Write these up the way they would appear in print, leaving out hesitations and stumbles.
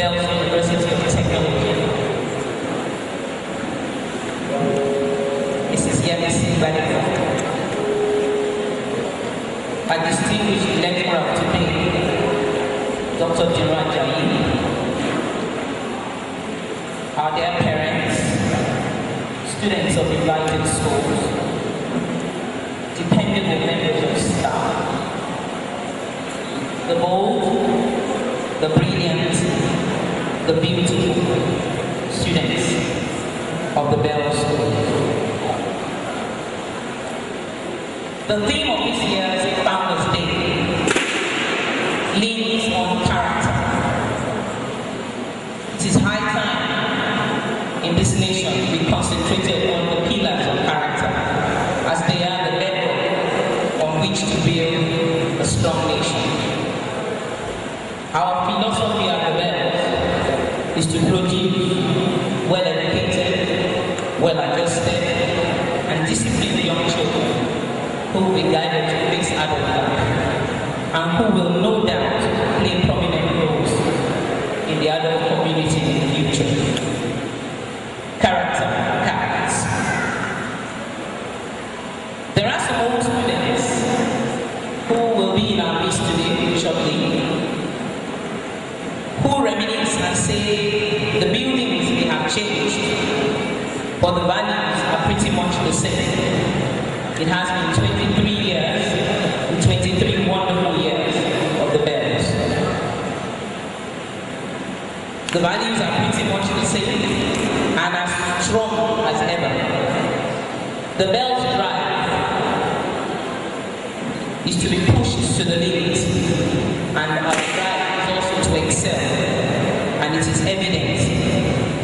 Bells University of Technology. Mrs. Yemisi Badeko, a distinguished lecturer today, Dr. General Jayi, our dear parents, students of invited schools, dependable members of staff, the bold, the brilliant, the beautiful students of the Bell School. The theme of this year's Founders Day leans on character. It is high time in this nation we concentrated on the pillars of character, as they are the bedrock on which to build a strong nation. Our philosophy at the Bells is to produce well-educated, well-adjusted, and disciplined young children who will be guided to face adult life and who will no doubt play prominent roles in the adult community in the future. Character counts. There are some old students who will be in our midst today shortly, who reminisce and say the buildings may have changed, but the values are pretty much the same. It has been 23 years, 23 wonderful years of the Bells. The values are pretty much the same and as strong as ever. The Bells drive is to be pushed to the limit, and our drive is also to excel, and it is evident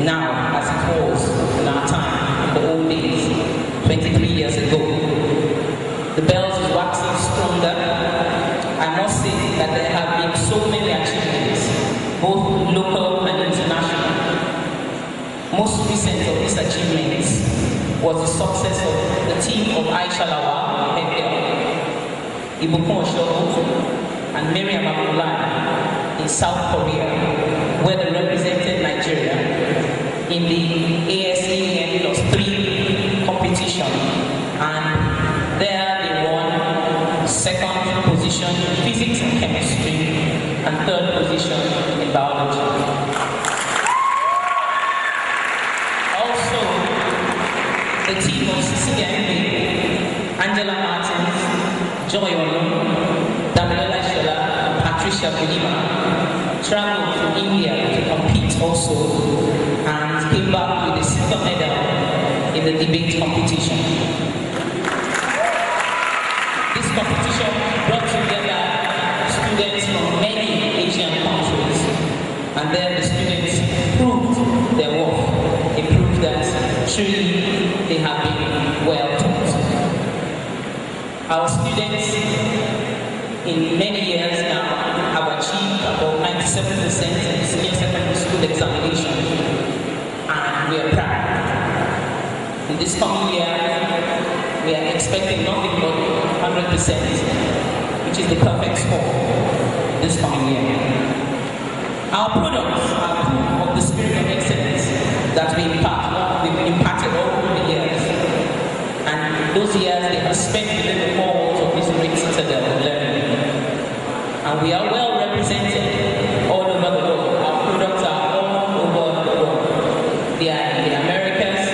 now as it was in our time, in the old days, 23 years ago. The Bells is waxing stronger. I must say that there have been so many achievements, both local and international. Most recent of these achievements was the success of the team of Aisha Lawal, Ibukun Oshogo, and Miriam Abdullahi in South Korea, where they represented Nigeria in the ASEAN +3 competition, and there they won second position in physics and chemistry and third position in biology. Also, the team of Cecilia Mbe, Angela Martins, Joy Olum, Daniela Shola, and Patricia Belima traveled to India to compete also and came back with a silver medal in the debate competition. This competition brought together students from many Asian countries, and then the students proved their worth. They proved that truly they have been well taught. Our students in many years now have achieved about 97% in the senior secondary school examination, and we are proud. In this coming year, we are expecting nothing but 100%, which is the perfect score this coming year. Our products are proof of the spirit of excellence that we've imparted all over the years, and those years they have spent within the four walls of this great citadel of learning. And we are well represented all over the world. Our products are all over the world. They are in the Americas,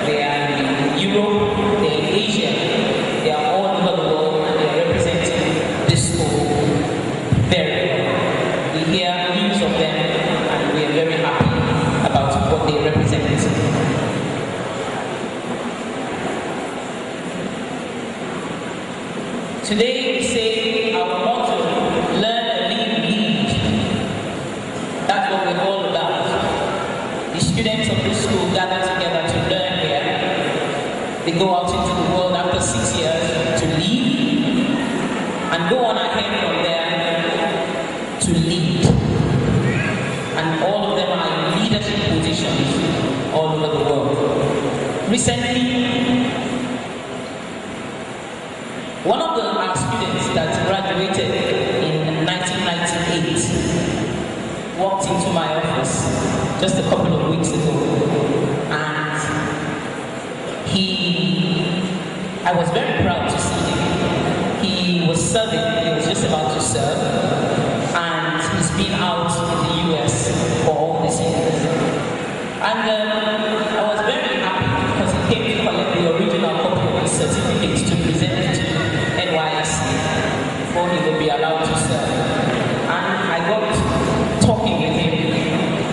they are in Europe, they are in Asia. They are all over the world, and they are representing this school very well. We hear news of them, and we are very happy about what they represent. Today we say our motto, learn, live, lead. That's what we're all about. The students of this school gather together to learn here. They go out into the world after 6 years to lead, and go on ahead from there to lead. And all of them are in leadership positions all over the world. Recently, one of our students that graduated in 1998 walked into my office just a couple of weeks ago, and I was very proud to see him. He was serving, he was just about to serve, and he's been out in the US for all these years. And I was very happy because he came to collect the original copy of his certificate to present it to NYSC before he would be allowed to serve. And I got talking with him,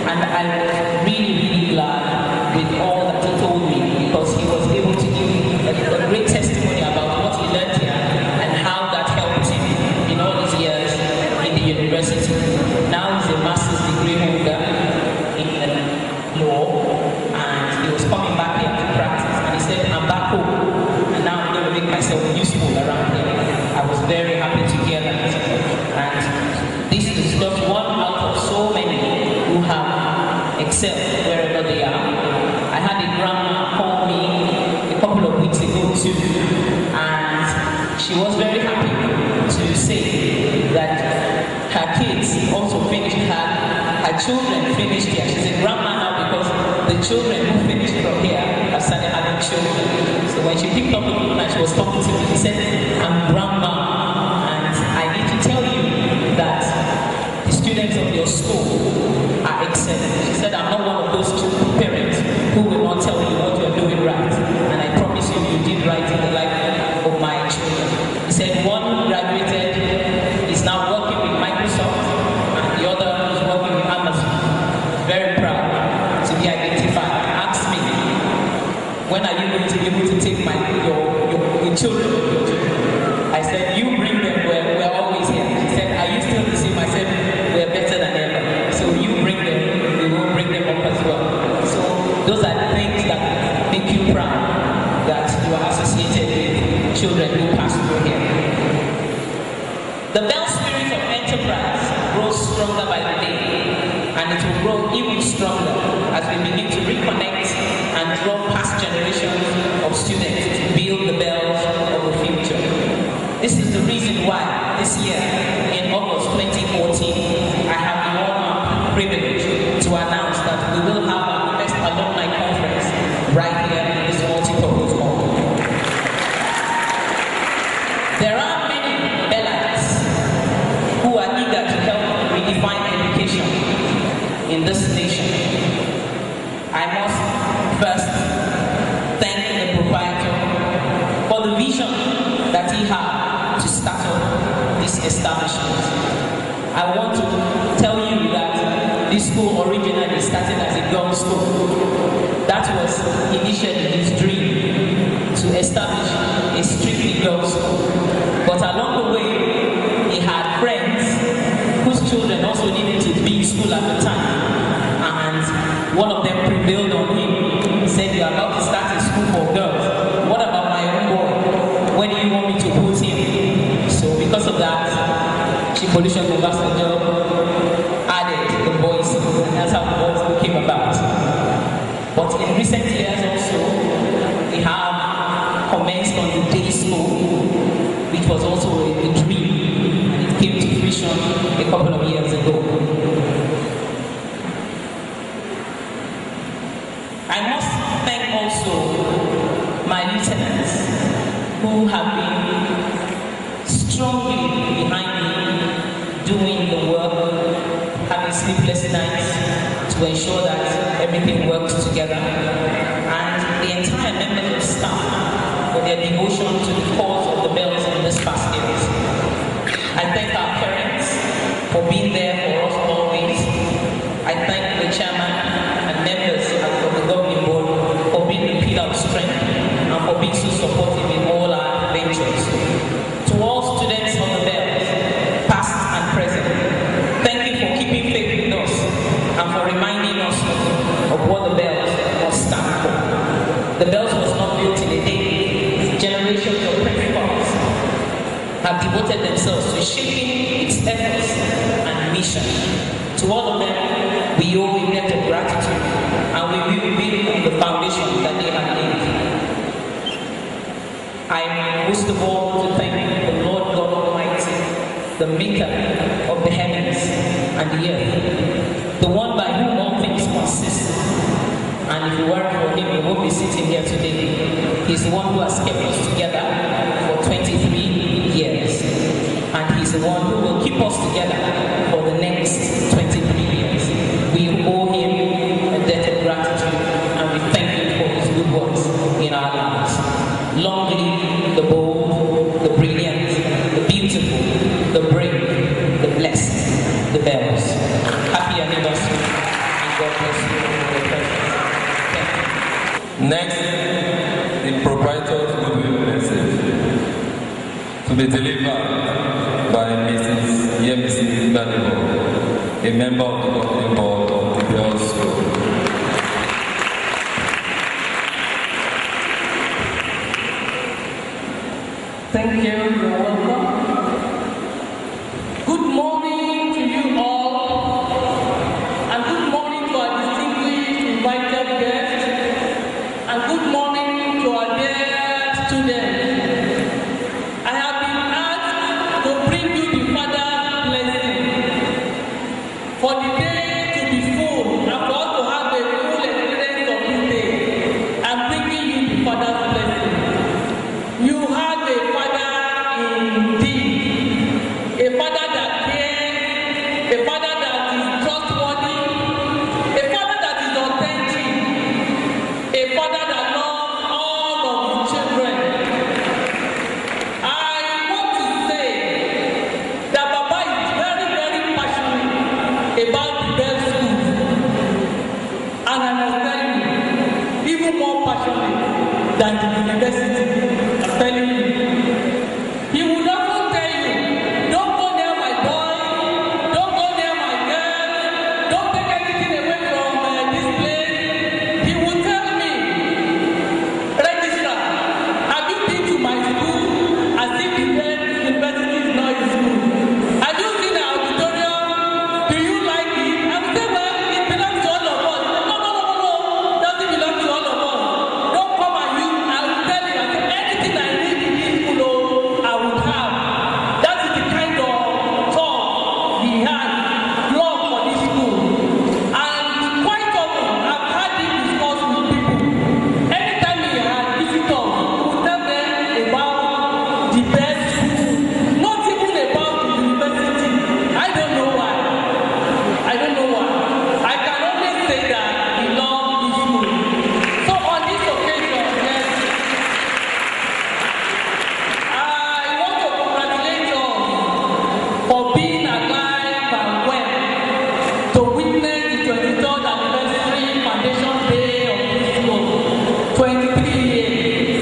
and I was really, really glad with all that he told me, because he was able to give a great testimony about what he learned here and how that helped him in all his years in the university. Now he's a master's degree holder in law, and he was coming back here to practice, and he said, I'm back home, and now I'm going to make myself useful around here. I was very happy to hear that, and this is just one out of so many who have excelled wherever they are. I had a grandma call me a couple of weeks ago too, and she was very happy to say that her kids also finished, her children finished here. She's a grandma now because the children who finished from here have started having children. So when she picked up the phone and she was talking to me, she said, I'm grandma, and I need to tell you that the students of your school are excellent. She said, I'm not one of those parents who will not tell you what you're doing right, and I promise you, you did right in the life of my children. He said, one graduated, is now working with Microsoft, and the other is working with Amazon. Very proud to be identified. Ask me, when are you going to be able to take your children? I said, you bring them, we're always here. She said, are you still the same? I said, we're better than ever. So you bring them, we will bring them up as well. So those are the things that make you proud that you are associated with children who pass through here. The Bell spirit of enterprise grows stronger by the day, and it will grow even stronger as we begin to reconnect and draw past generations of students to build the Bells of the future. This is the reason why this year, in August 2014, I have the honor and privilege to announce that we will have our first alumni conference right here in this multi-purpose hall. There are many Bellites who are eager to help redefine education in this nation. I must first thank the proprietor for the vision that he had to start up this establishment. I want to tell you that this school originally started as a girls' school. That was initially his dream, to establish a strictly girls' school. But along the way, he had friends whose children also needed to be in school at the time. And one of them prevailed on him. He said, you're about to start a school for girls. What about my own boy? Where do you want me to put him? So because of that, Chief Olusegun Obasanjo added the boys, and that's how the boys came about. But in recent years also, we have commenced on the day school, which was also a dream, and it came to fruition a couple of years ago. I must thank also my lieutenants who have been strongly behind me, doing the work, having sleepless nights to ensure that everything works together, and the entire members of staff for their devotion to the cause of the Bells in this past years. I thank our parents for being there for us always. I thank the chairman and members of the governing board for being the pillar of strength and for being so supportive in all our ventures. To all students of the Bells, past and present, thank you for keeping faith with us and for reminding us of what the Bells must stand for. The Bells was not built in a day. Generations of principals have devoted themselves to shaping its efforts and mission. To all of them, we owe a debt of gratitude, and we will build on the foundation that they have laid. I most of all to thank the Lord God Almighty, the maker of the heavens and the earth, the one by whom all things consist, if it weren't for him, we won't be sitting here today. He's the one who has kept us together for 23 years. And he's the one who will keep us together for the next 23 years. We owe him a debt of gratitude, and we thank him for his good works in our lives. Long live the bold, the brilliant, the beautiful, the brave, the blessed, the bells. Happy anniversary, and God bless you for your presence. Thank you. Next, the proprietor's goodwill message to be delivered by Mrs. Yemisi Gbadebo, a member of the governing board of the Bells School. Thank you, you're welcome. Good morning to you all, and good morning to our distinguished invited guests, and good morning to our dear students. I have been asked to bring you the Father's blessing, for the day to be full, and for us to have a full experience of this day. I'm bringing you the Father's blessing. You have a indeed, a father that cares, a father that is trustworthy, a father that is authentic, a father that loves all of his children. I want to say that Baba is very, very passionate about the Bells School, and I must tell you, even more passionate than the university. I'm telling you. He would often tell you, don't go near my boy, don't go near my girl, don't take anything away from this place. He would tell me, Registrar, have you been to my school? As if the university is not in school. Have you seen the auditorium? Do you like it? I would say, well, it belongs to all of us. No, doesn't belong to all of us. Don't come and use, I will tell you, anything I need in this school, I would have. That is the kind of thought he had, love for this school. And quite often, I've had this discuss with people. Anytime he had visitors, he would tell them about the best school, not even about the university. I don't know why. I don't know why. I can only say that he loved this school. So on this occasion, yes, I want to congratulate you for being alive and well to witness the 23rd anniversary foundation day of this school. 23 years.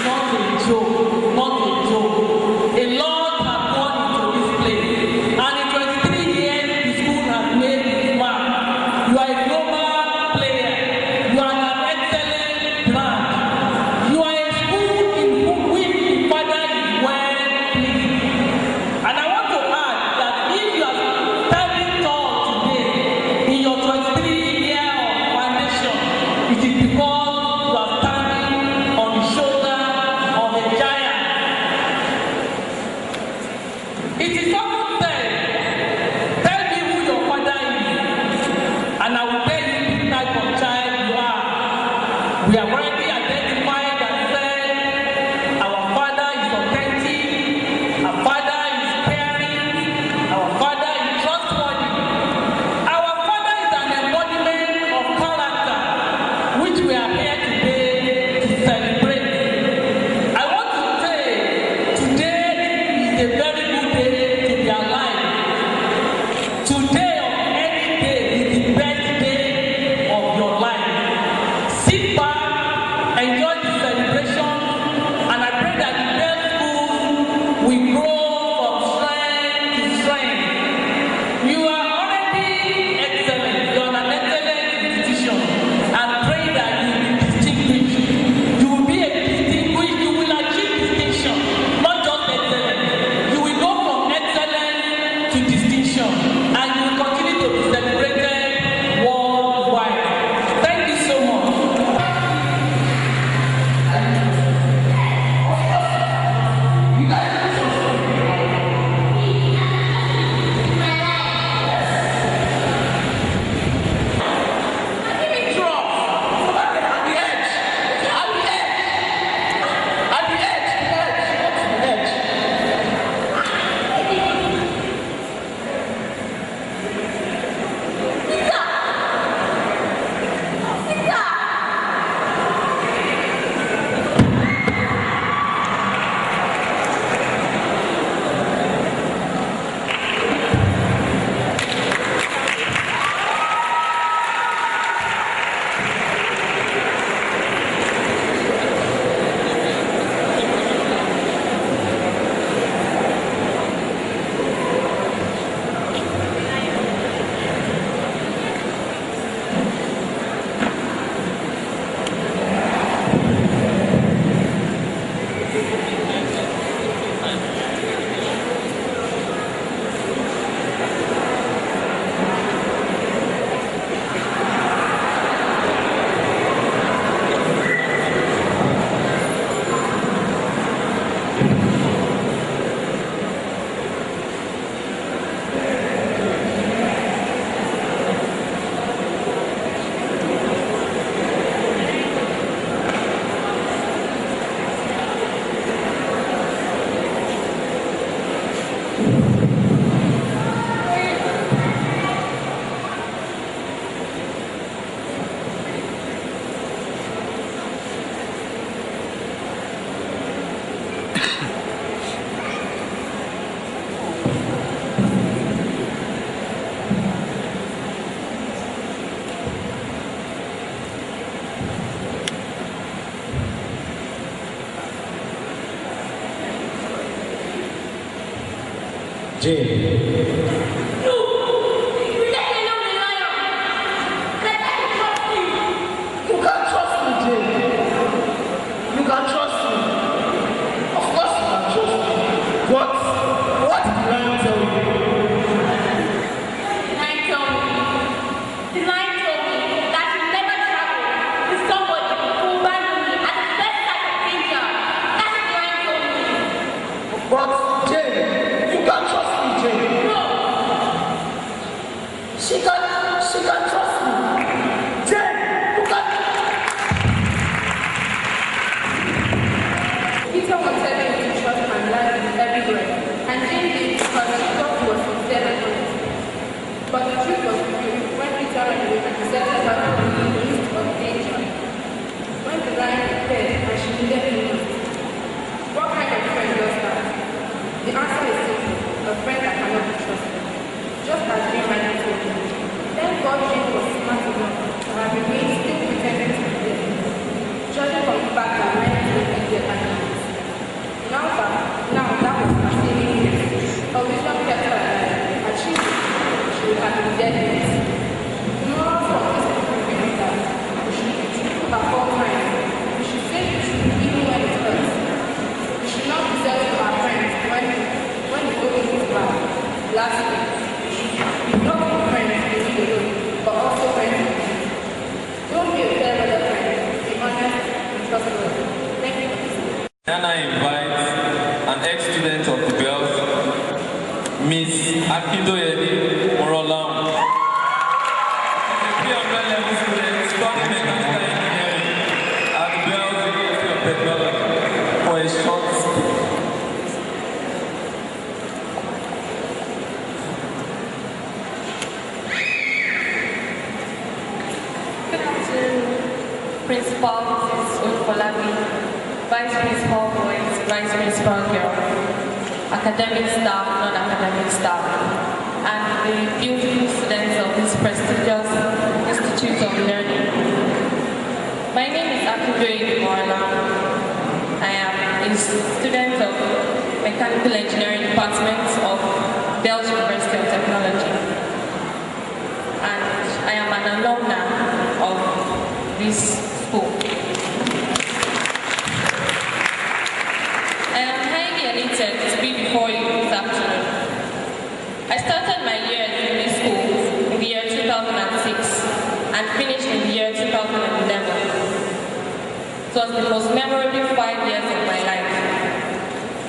Not a joke. Not a joke. A lot has gone into this place. And in 23 years, the school has made its mark. You are a global player. You are an excellent brand. You are a school in which the Father is well pleased. And I want to add that if you are standing tall today in your 23-year foundation, it is because you are standing on the shoulder of a giant. It is often said, tell me who your father is, and I will tell you the type of child you are. We have already identified and said our father is authentic, our father is caring, our father is trustworthy. Our father is an embodiment of character, which we are here today to celebrate. I want to say today is a very good day to be Jane. And I invite an ex-student of the girls, Miss Akidoyede Morolam, a 300 level student studying mechanical engineering at the Girls University of Technology, for a short speech. Good afternoon, Principal Mrs. Olufolabi, Vice Principal Boys, Vice Principal Girl, academic staff, non-academic staff, and the beautiful students of this prestigious Institute of Learning. My name is Akidoyede Morolam. I am a student of Mechanical Engineering Department of Bells University of Technology, and I am an alumna of this school. I am highly elated to be before you this afternoon. I started my years in this school in the year 2006 and finished in the year 2011. It was the most memorable 5 years of my life,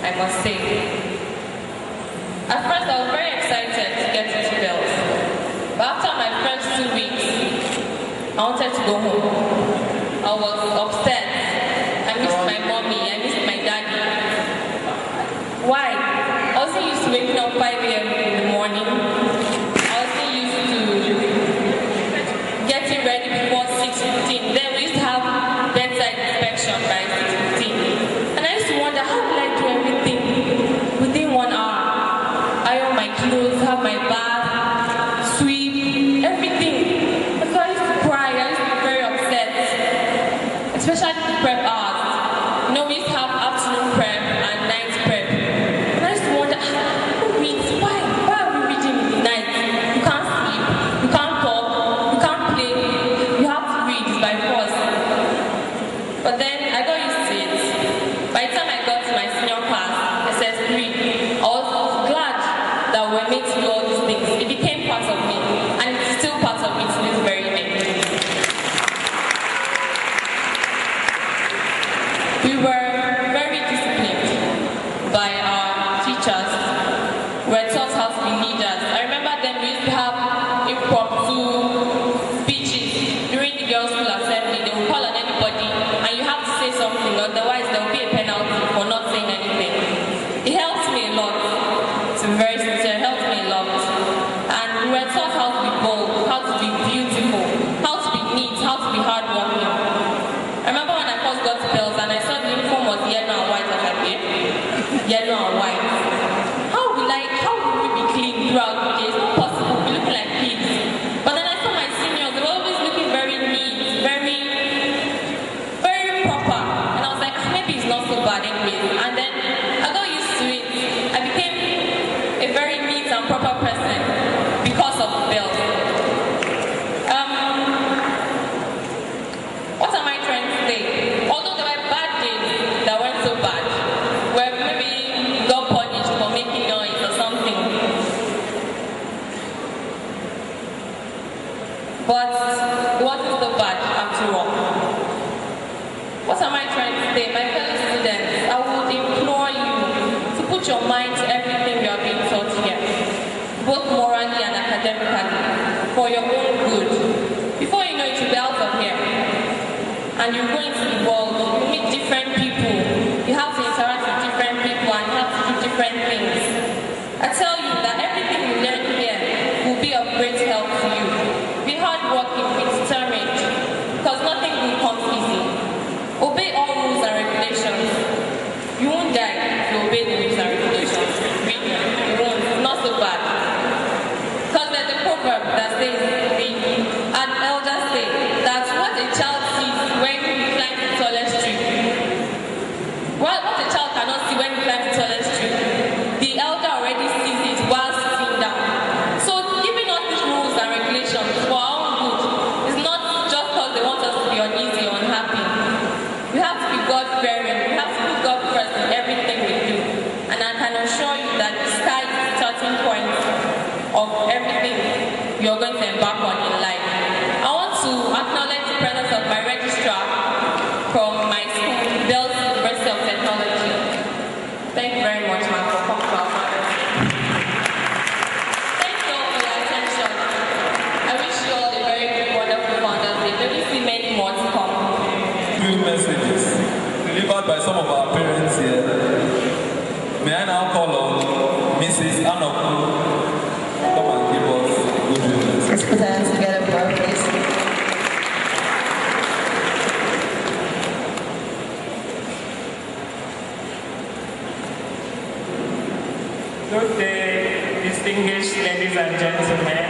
I must say. At first, I was very excited to get into Bells, but after my first 2 weeks, I wanted to go home. I was upset. I missed my mommy. I missed my daddy. Why? I wasn't used to waking up 5 a.m. in the morning. I wasn't used to getting ready before 6:15. Then we used to have bedside inspection by 6:15. And I used to wonder, how will I do everything within 1 hour? Iron my clothes, have my bath, sweep, everything. And so I used to cry. I used to be very upset, especially the prep hours. You know, we used to have afternoon prep and night prep. And I used to wonder, why are we reading in the night? You can't sleep, you can't talk, you can't play, you have to read by force. But then I got used to it. By the time I got to my senior class, SS3, I was glad that we were made to do all these things. It became part of me, and it's still part of me to this very day. We were very disciplined by our teachers. We were taught how to be leaders. I remember then we used to have impromptu speeches during the girls' school assembly. They would call on anybody and you have to say something, otherwise there will be a penalty for not saying anything. It helped me a lot. To be very sincere, it helped me a lot. And we were taught how to be bold, how to be beautiful, how to be neat, how to be hardworking. I remember when I first got to Bells and I saw the uniform was yellow and white. I was like, yeah, yellow and white. How will we be clean throughout the day? It's not possible. We look like kids. But then I saw my seniors, they were always looking very neat, very, very proper. And I was like, maybe it's not so bad anyways. And then I got used to it. I became a very and you go into the world, you meet different people, you have to interact with different people and you have to do different things. I tell you that everything you learn here will be of great help to you. Be hardworking, be determined, because nothing will come easy. Obey all rules and regulations. You won't die if you obey the rules and regulations. Really, you won't. It's not so bad. Because there's a proverb that says, an elder say, that what a child sees when he climbs the tallest tree. Well, what a child cannot see when he climbs the tallest tree, the elder already sees it while sitting down. So giving us these rules and regulations for our own good is not just because they want us to be uneasy or unhappy. We have to be God-fearing. We have to put God first in everything we do. And I can assure you that the sky is the starting point of everything you're going to embark on in life. I want to acknowledge the presence of my registrar from my school, Bells University of Technology. Thank you very much, ma'am, for coming to our Father's Day. Thank you all for your attention. I wish you all a very wonderful Father's Day. May we see many more to come. Few messages delivered by some of our parents here. May I now call on Mrs. Anoku to come and give us good news. Let's put our hands together for our please. Good day, distinguished ladies and gentlemen.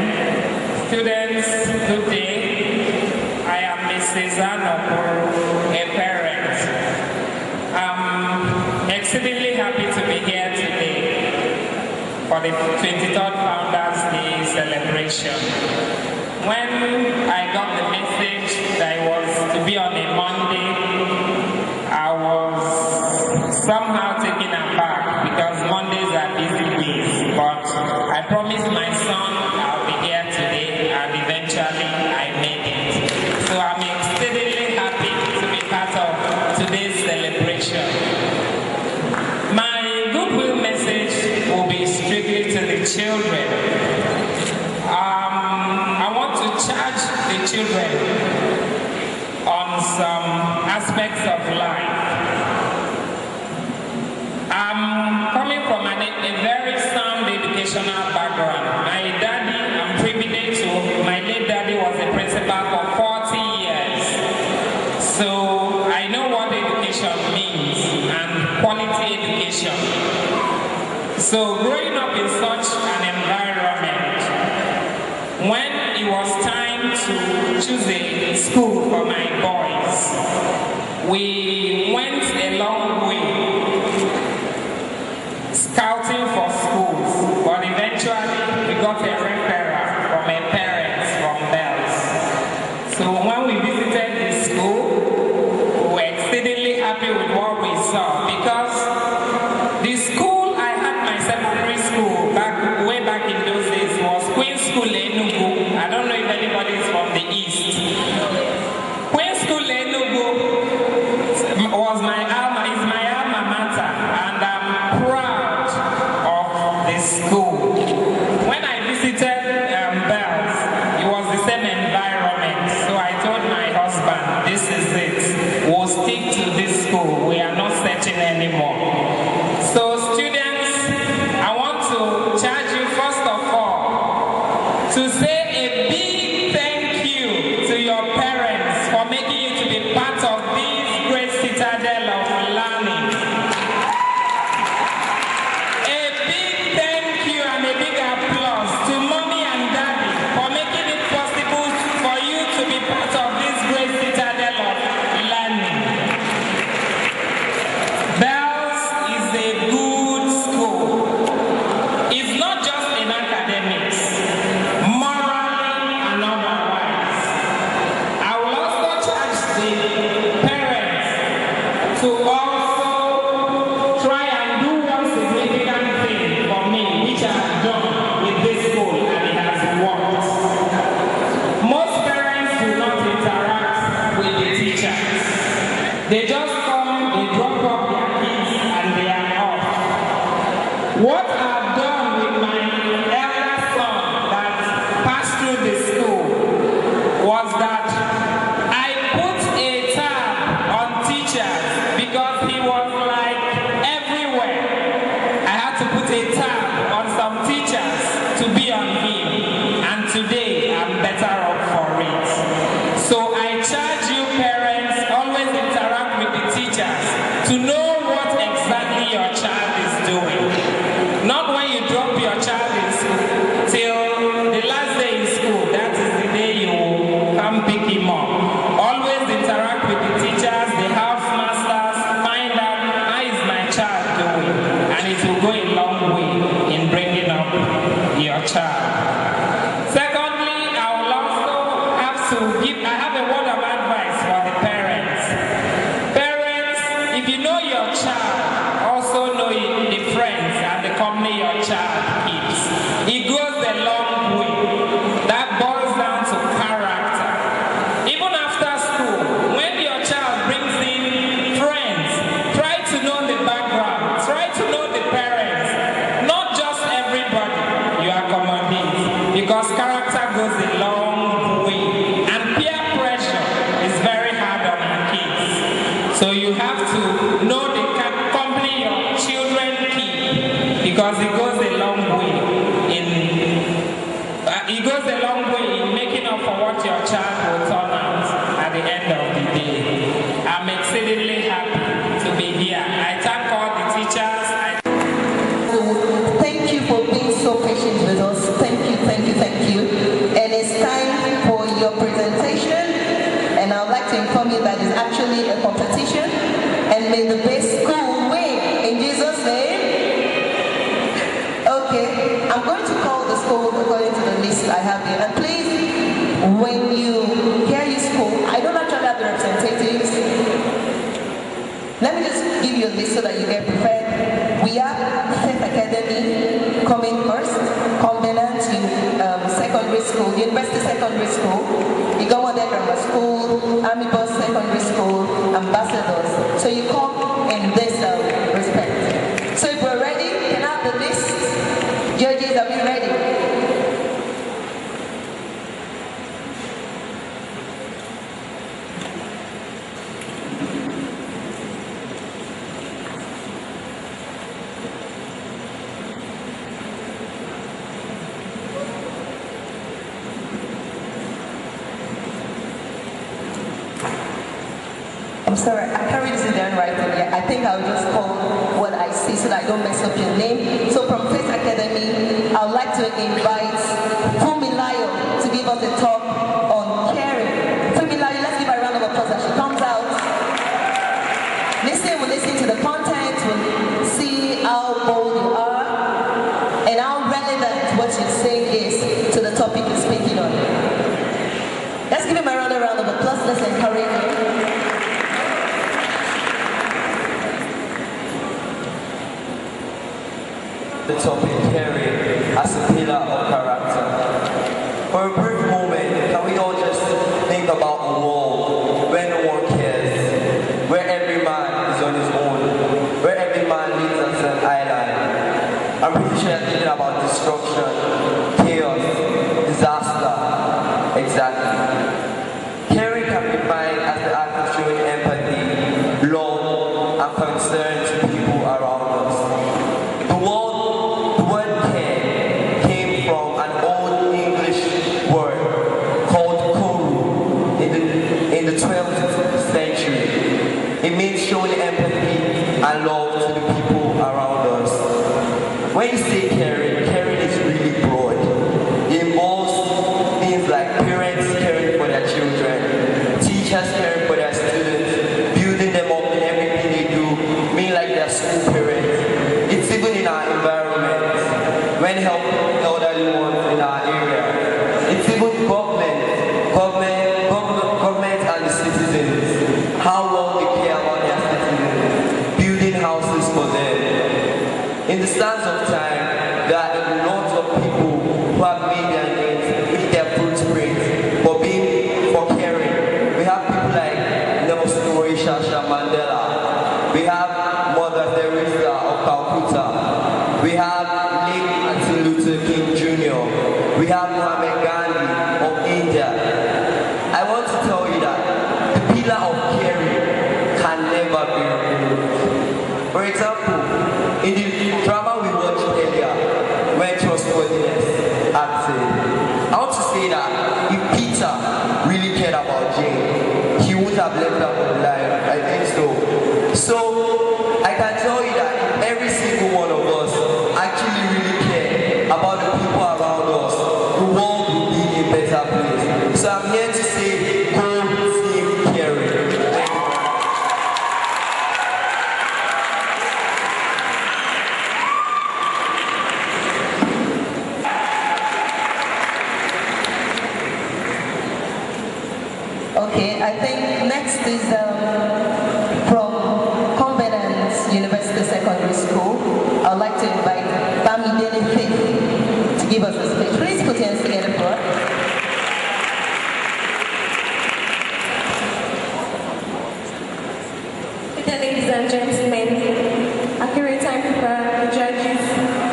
Students, good day. I am Mrs. Anoku, a parent. I'm exceedingly happy to be here today for the 23rd Founders Day celebration. When I got the message that it was to be on a Monday, I was somehow taken aback because Mondays are busy days. But I promised my son I'll be here today, and eventually I made it. So I'm exceedingly happy to be part of today's celebration. My goodwill message will be strictly to the children. I want to charge the children on some aspects of life. I'm coming from a very sound educational background. My daddy, I'm privileged to, my late daddy was a principal for 40 years. So I know what education means and quality education. So growing up in such an environment, when it was time to choose a school for my boys, we went a long way scouting for schools, but eventually we got a referral from a parent from Bells. So when we visited the school, we were exceedingly happy with what we saw, because the school I had my secondary school way back in those days was Queen's School Enugu. I don't know if anybody is from the East. Queen's School Enugu was is my alma mater, and I'm proud of this school. When I visited Bells, it was the same environment. So I told my husband, this is it. We'll stick to this school. We are not searching anymore. So students, I want to charge you first of all to say a big thank you to your parents for making you to be part of this great citadel of learning. A big thank you and a big applause to mommy and daddy for making it possible for you to be part of this great citadel of learning. Bells is a good school. It's not just in academics. Moral some teachers to be on him, and today I'm better off for it. So I charge you parents, always interact with the teachers to know what exactly your child is doing. Not when you drop your child in school till the last day in school, that is the day you come pick him up. Always interact with the teachers, the house masters, find out how is my child doing, and it will go a long way in bringing up your child. Secondly, I will also have to I have a word of advice for the parents. Parents, if you know your child, also know the friends and the company your child keeps. It goes a long way. That boils down to character. Even after school, when your child brings in friends, try to know the background, try to know the parents, not just everybody you accommodate, because character goes a long way, and peer pressure is very hard on our kids. So you have to know the company your children keep, because it goes a long way in making up for what your child will turn out at the end of the day. I'm exceedingly happy to be here. I thank all the teachers. Thank you for being so patient with us. Thank you, thank you, thank you. And it's time for your presentation. And I would like to inform you that it's actually a competition. And may the best school win in Jesus' name. Okay, I'm going to call the school according to the list I have here. And please, when you hear your school, I don't actually have the representatives. Let me just give you a list so that you get prepared. We have Faith Academy coming first, Covenant Secondary School, University Secondary School, Igawade Grammar School, Army Bus Secondary School, Ambassadors. So you come in this respect. So if we're ready, can I have the list? Judges, are we ready? I'm sorry, I can't really sit down right here. I think I'll just call what I see so that I don't mess up your name. So from Faith Academy, I would like to invite Fumilayo to give us a talk on caring. Fumilayo, let's give her a round of applause as she comes out. We'll listen to the content, we'll see how bold you are, and how relevant what you're saying is to the topic you're speaking on. Let's give him a round of applause, let's encourage him. The topic caring as a pillar of character. For a brief moment, can we all just think about a world where no one cares, where every man is on his own, where every man lives as an island? I'm pretty sure you're thinking about destruction, chaos, disaster. Exactly. Caring can be defined as the act of showing empathy, love, and concern to people around us. The word care came from an old English word called koru in the 12th century. It means showing empathy and love to the people around us. When you say caring, caring is really broad. It involves things like parents caring for their children, teachers caring for their students, building them up in everything they do, being like their school parents. It's even in our environment, when helping elderly ones in our area. It's even government and the citizens, how well they care about their citizens, building houses for them. In the sands of time, there are lots of people who have made their names with their footprints for caring. We have people like Nelson Mandela. We have Mother Teresa of Calcutta. We have Martin Luther King Jr. We have Muhammad Gandhi of India. I want to tell you that the pillar of caring can never be removed. For example, in the drama we watched earlier, when I think next is from Covenant University Secondary School. I would like to invite Bamidele Faith to give us a speech. Please put your hands together for her. Ladies and gentlemen, accurate time for judges,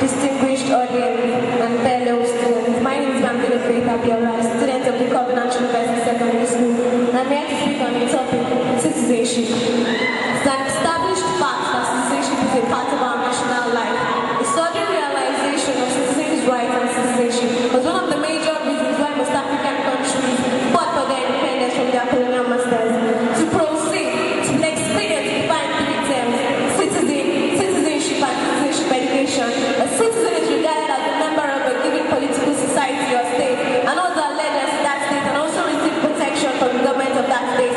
distinguished audience, and fellow students. My name is Bamidele Faith Abiola, student of the Covenant University Secondary School, and I'm here to speak on the topic citizenship. It's an established fact that citizenship is a part of our national life. The sudden realization of citizens' rights and citizenship was one of the major reasons why most African countries fought for their independence from their colonial masters. To proceed to the experience defined three terms: citizenship and citizenship education. A citizen is regarded as a member of a given political society or state and owes allegiance to that state and also receive protection from the government of that state.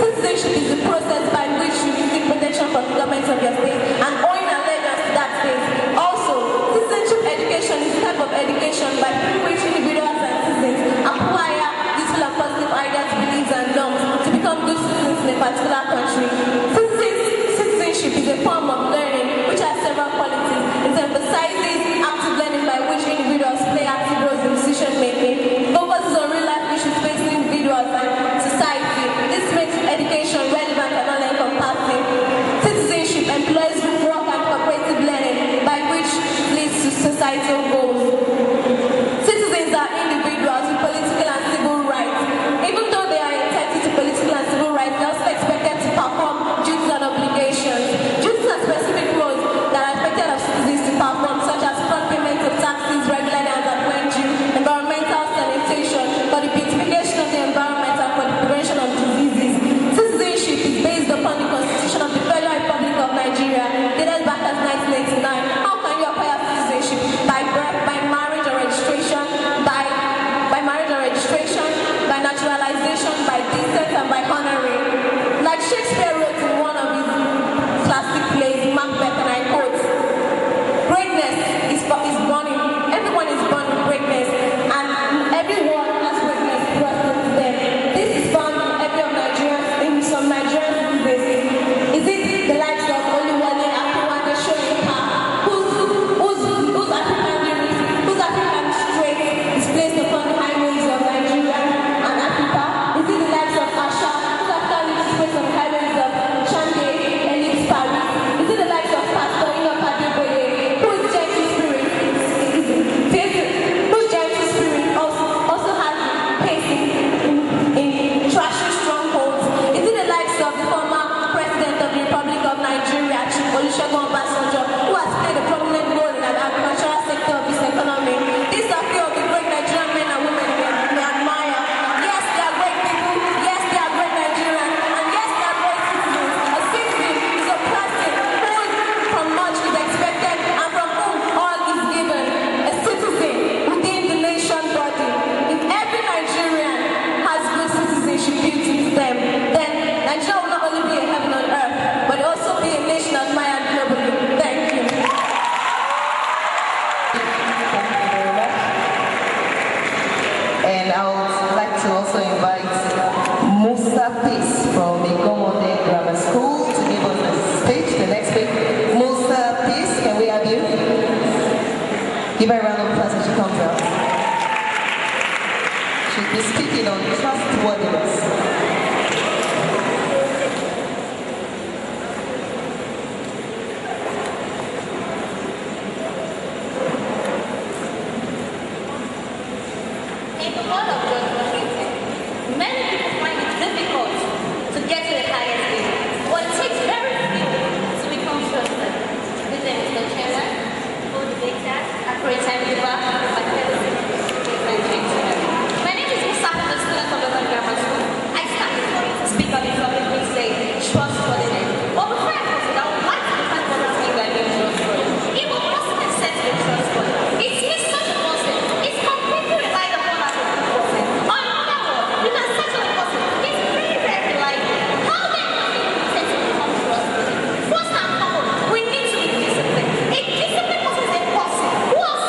Citizenship is the process by which you receive protection from the government of your state and owing allegiance to that state. Also, citizenship education is a type of education by which individuals and citizens acquire useful and positive ideas, beliefs, and norms to become good citizens in a particular country. Citizenship is a form of learning which has several qualities. It emphasizes active learning by which individuals play active roles in decision making, focuses on real life issues facing individuals and society. This makes education relevant and all-encompassing. Citizenship employs work and cooperative learning by which leads to societal goals. Citizens are individuals with political and civil rights. Even though they are entitled to political and civil rights, they are also expected to perform duties and obligations. Duties are specific roles that are expected of citizens to perform, such as front payment of taxes regularly and at when due, environmental sanitation for the beautification of the environment and for the prevention of diseases. Citizenship is based upon the Constitution of the Federal Republic of Nigeria, dated back as 1989. How can you acquire citizenship? By birth, by marriage or registration, by naturalization, by descent, and by honoring. Like Shakespeare wrote in one of his classic plays, Macbeth, and I quote, "Greatness is born in, everyone is born with greatness, and everyone has greatness thrust into them." This is found in every of Nigerians, in some Nigerian businesses. Is it the likes of Oluwole Akinwande Soyinka, whose African strength is placed upon the highways of Nigeria and Africa? Is it the likes of Asha, whose African is placed on the highways of Chande, Elite Paris? Is it the likes of Pastor Enoch Adeboye, whose gentle spirit also has pace in trashing strongholds? Is it the likes of the former President of the Republic of Nigeria, Chief Olusegun Obasanjo, who has played a prominent role in the agricultural sector of this economy? These are few of the great Nigerian men and women we admire. Yes, they are great people. Yes, they are great Nigerians. And yes, they are great citizens. A citizen is a person from much is expected and from whom all is given. A citizen within the nation body. If every Nigerian has good citizenship built into them, then Nigeria will not only be a heaven on earth, but also be a nation admired globally. Thank you. Thank you very much. And I would like to also invite Musa Peace from Igomode Grammar School to give us a speech. The next speaker, Musa Peace, can we have you? Give her a round of applause as she comes out. She'll be speaking on trustworthiness. In the world of George Washington, many people find it difficult to get to the highest level, but it takes very few to become trusted. This is Mr. Chairman, full debaters, accurate time giver, my fellow citizens. My name is Musa, a student of the Grammar School. I started to speak on the topic which says trustworthiness. But before I proceed, I would like to define what I mean by being trustworthy. If a person is said to be trustworthy, it means such a person is completely relied upon as a good person. Or in other words, you can say to a person, it's very, very reliable. How then can we say to become trustworthy? First and foremost, we need to be disciplined. A disciplined person is a person who has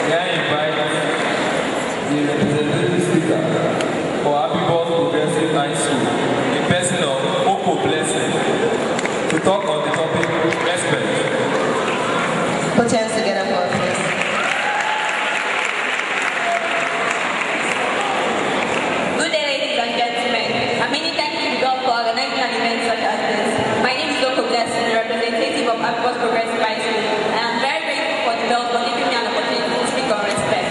may I invite the representative speaker for Happy Boss Progressive High School, in person of Oko Blessing, to talk on the topic respect. Put your hands together for us, please. Good day, ladies and gentlemen. Many thanks to God for organizing an event such as this. My name is Oko Blessing, representative of Happy Boss Progressive High School, and I'm very grateful for the Bells for giving me an opportunity to speak on respect.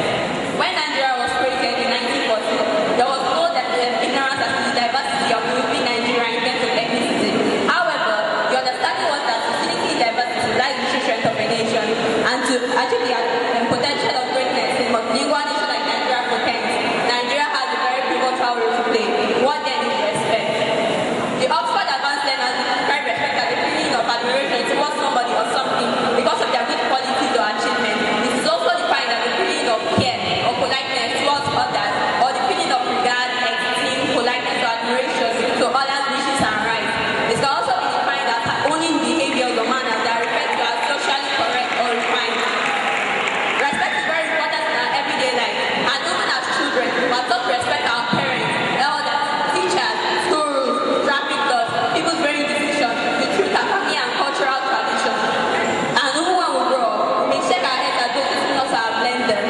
When Nigeria was created in 1940, there was no ignorance as to the diversity of within Nigeria in terms of ethnicity. However, the understanding was that unity in diversity lies in the strength of a nation, and to achieve the potential of greatness in multilingual nation like Nigeria pretends, Nigeria has a very pivotal role to play. What then is respect? The Oxford Advanced Learners describe respect as a feeling of admiration towards somebody or something because of their good qualities or achievements. It is also defined as a feeling of care or politeness towards others, or the feeling of regard, esteem, politeness or admiration to others' wishes and rights. It can also be defined as owning behaviors or manners that are referred to as socially correct or refined. Respect is very important in our everyday life, and even as children, we must also respect our parents, elders, teachers, school rules, traffic laws, people's very decisions, the truth and family and cultural traditions. And even when we grow up, we may shake our heads at those who knows our blended.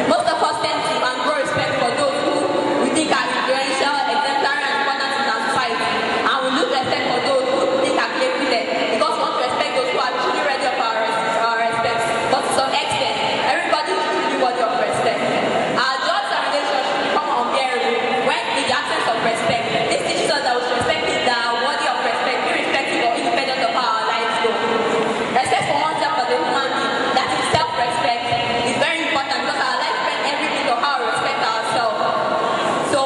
Most of us tend to and grow respect for those who we think are influential, exemplary and important in our society, and we lose respect for those who we think are clear-footed, because we want to respect those who are truly ready of our respect. But to some extent, everybody is truly worthy of respect. Our jobs and relationships become unbearable when, in the absence of respect, this teaches us that we should respect things that are worthy of respect, irrespective or independent of how our lives go. Respect for oneself as a human being, that is self-respect, is very important because our life depends everything on how we respect ourselves. So,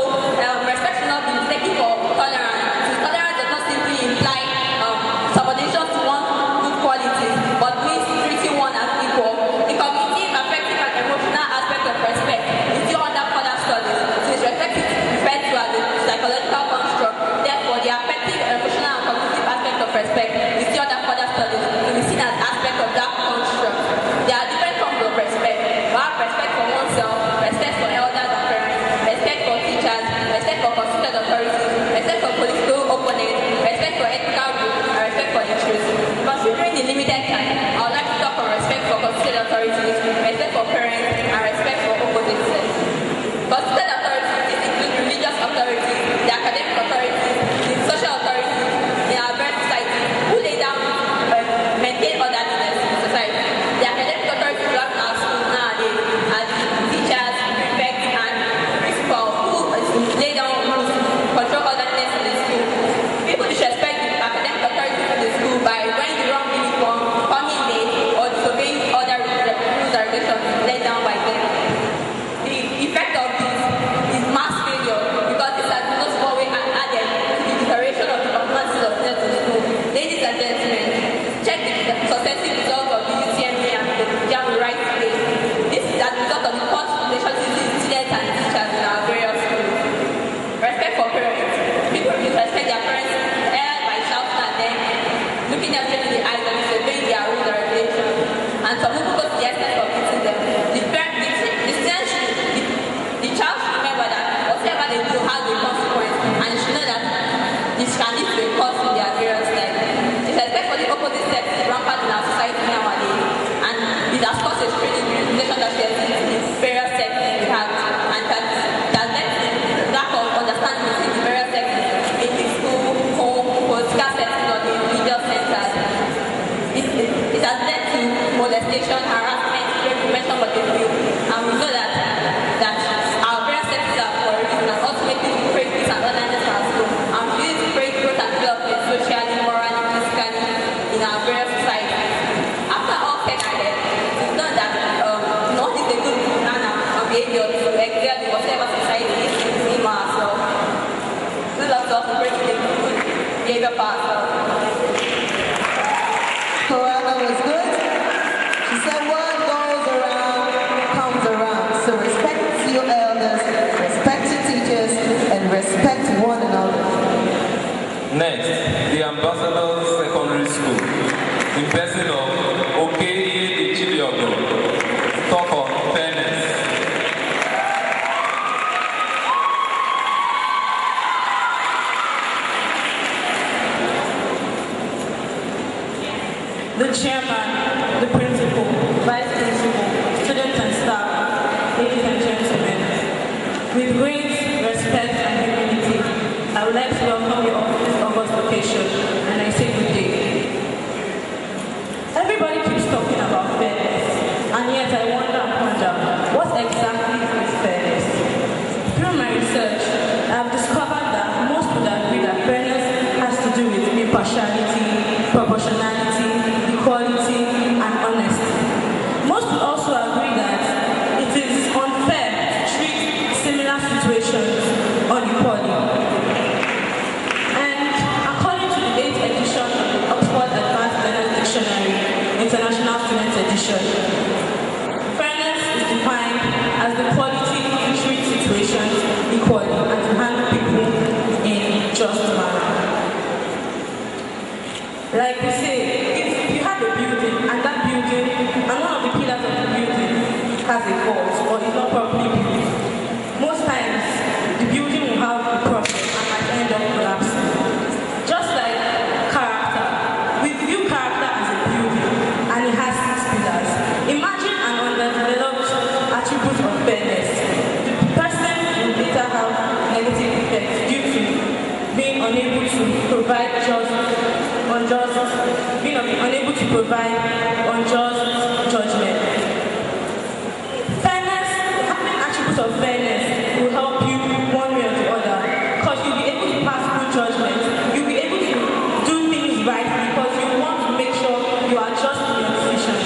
respect should not be mistaken for tolerance. Tolerance does not simply imply subordination to one's good qualities, but means treating one as equal. The cognitive, affective, and emotional aspect of respect is still under further studies, since respect is referred to as a psychological construct. Therefore, the affective, emotional, and cognitive aspect of respect is still under further studies to be seen as aspect of that construct. There are different forms of respect. We have respect for oneself, respect for elders and parents, respect for teachers, respect for constituted authorities, respect for political opponents, respect for ethical groups, and respect for the truth. Considering the limited time, I would like to talk on respect for constituted authorities, respect for parents, and respect for opposite sex. Constituted authorities, this includes religious authorities, the academic authorities, the social authorities in our very society, who lay down maintain orderliness in society. The academic authorities we have in our schools nowadays as teachers, prefects, and principals who lay down rules to control orderliness in the school. People disrespect the academic authorities in the school by wearing the wrong uniform, coming late, or disobeying other rules and regulations laid down by them. The effect of this is mass failure, because this has no small way added to the deterioration of the performances of students in school. Ladies and gentlemen, check the successive results of the UTME and the JAM right today. This is as a result of the poor relationships between students and teachers in our various schools. Respect for parents. People disrespect their parents either by shouting at them, looking them straight in the eyes, and disobeying their rules and regulations. And some people go to the extent of beating them. The child should remember that whatever they do has a consequence, and you should know that this can lead to a cause in their various lives. Disrespect for the opposite sex is rampant in our society nowadays, and it has caused a strain in the relation that we exist in various sexes we have, and that led to the lack of understanding between the various sexes in the school, home, political settings, or the religious centers. It has led to molestation, harassment, rape, prevention, but a few, and we know that our various sexes are for a reason, and ultimately we create peace and orderliness in our school, and we use to create growth and development socially, morally, physically in our various societies. After all said and done, it's known that not is a good manner of behavior to excel in whatever society is in ourselves. We love to also break the good behavior for ourselves. Corona was good. She said, what goes around comes around. So respect your elders, respect your teachers, and respect one another. Next, the Ambassadors Secondary School, in person of Okeye Ichiliogo, talk on fairness. walls or is not properly built, most times the building will have a problem and might end up collapsing. Just like character, we view character as a building and it has 6 pillars. Imagine an underdeveloped attribute of fairness. The person will later have negative effects due to being unable to provide unjust judgment. Fairness, having attributes of fairness will help you one way or the other, because you'll be able to pass good judgment. You'll be able to do things right because you want to make sure you are just in your decisions.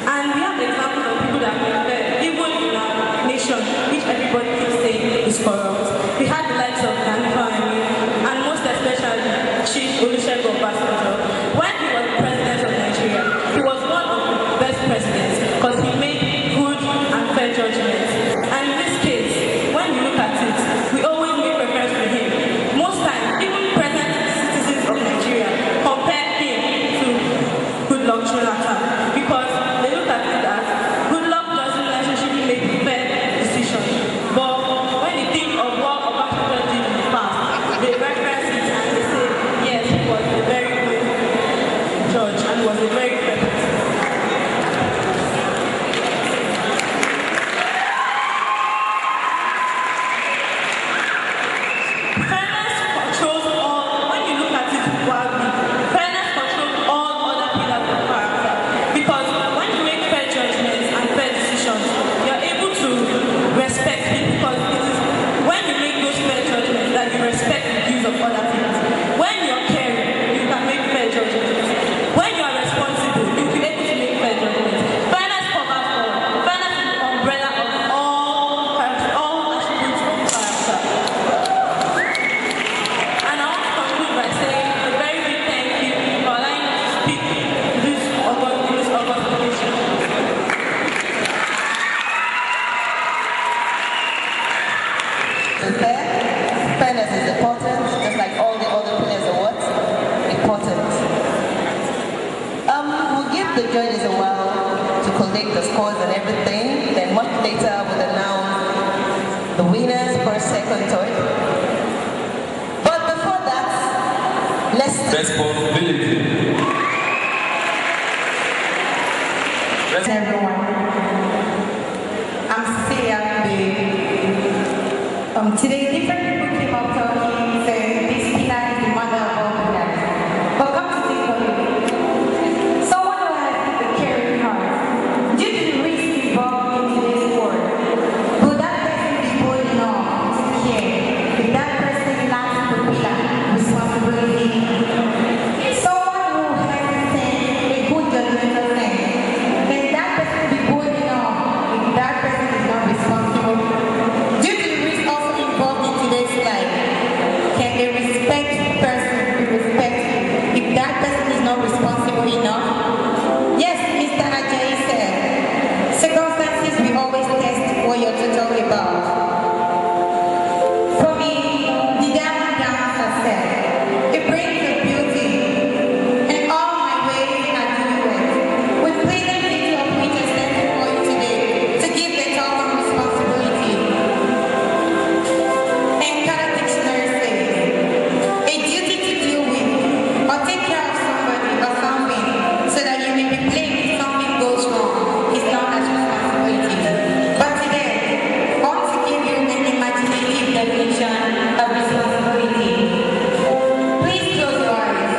And we have examples of people that have been fair, even in our nation, which everybody keeps saying is corrupt. We had the likes of Gani Fahimi and most especially Chief Olusegun Obasanjo. When he was president of Nigeria, he was one of the best presidents because he made good and fair judgments. And in this case, when you look at it, we always make reference to him. Most times, even present citizens of Nigeria compare him to Goodluck Jonathan because they look at it as Goodluck doesn't necessarily make fair decisions. But when they think of what Obasanjo did in the past, they reference it and they say, yes, he was a very good judge and was a very fair person. Fairness controls all, when you look at it wildly, fairness controls all other pillars of character. Because when you make fair judgments and fair decisions, you're able to respect people because it is when you make those fair judgments that you respect the views of other people. When you're caring, you can make fair judgments. When you are responsible, you'll be able to make fair judgments. Fairness covers all. Fairness is the umbrella of all attributes of character. And I want to conclude by saying a very big thank you for allowing me to speak this August occasion. Fairness is important, just like all the other pillars are what? Important. We'll give the judges a while to collect the scores and everything. Then much later we'll announce the winners, first, second, third. But before that, let's Responsibility. Everyone, I'm Cecilia today different people came up talking saying this pillar is the mother of all pillars. But come to think of it, someone who has a caring heart, due to the risk involved in today's world, will that person be bold enough to care if that person lacks the pillar, responsibility? Someone who has a good judgmental sense, can that person be bold enough if that person is not responsible? Due to the risk also involved in today's life, can a respected person be respected if that person is not responsible enough? Yes, Mr. Ajayi said, circumstances will always test what you're totally about. For me, the diamond dancer said, it brings the beauty, and all my ways are doing. With pleasing beauty of which I stand before you today, to give the talk of responsibility. And Kara Dictionary says, a duty to deal with or take care of somebody or something so that you may be blamed if something goes wrong is known as responsibility. But today, I want to give you an imaginative definition of responsibility. Please close your eyes.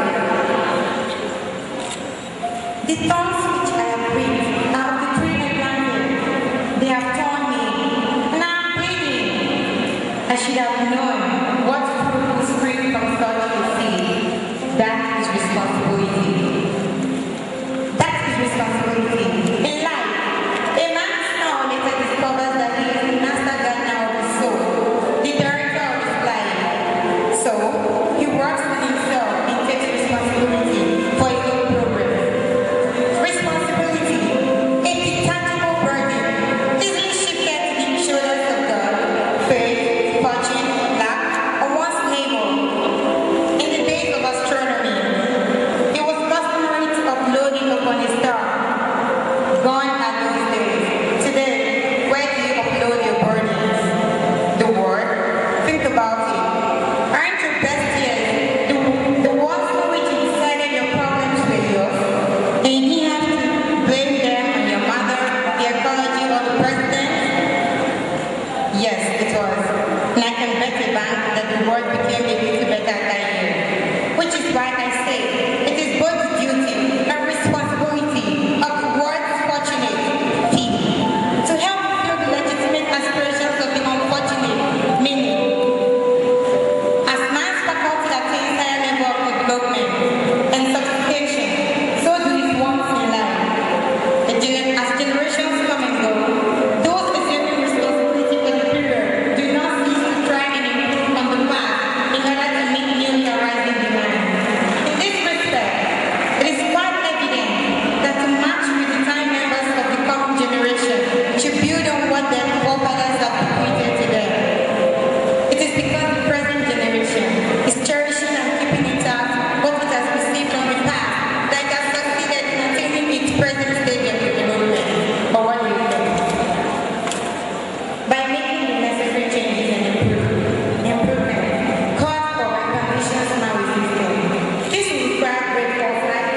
The thorns which I have reaped out of the tree I planted, they have torn me, and I am bleeding. I should have known what fruit will spring from such a seed. That is responsibility. That is responsibility. In life, a man's now later discovers that he is the master gardener of his soul, the director of his life. So, he works with himself and takes responsibility for his own progress. Responsibility, a detachable burden, easily shifted to the shoulders of God, faith, fortune, luck, Yes, it was. And I can bet a bank that the world became a little better that year. Which is why I say it is both the duty and responsibility of the world's fortunate people to help fulfill the legitimate aspirations of the unfortunate many. As man's faculty attains higher level of development and sophistication, so do his wants in life. As generations come and go, those assuming responsibility for the period do not cease to try and improve on the past in order to meet new arising demands. In this respect, it is quite evident that to match with the time members of the coming generation should build on what their forefathers have bequeathed to them. It is because the present generation is cherishing and keeping intact what it has received from the past that it has succeeded in attaining its present stage of development. Or what do you think? By making the necessary changes and improvement caused for by conditions now existing. This will require great foresight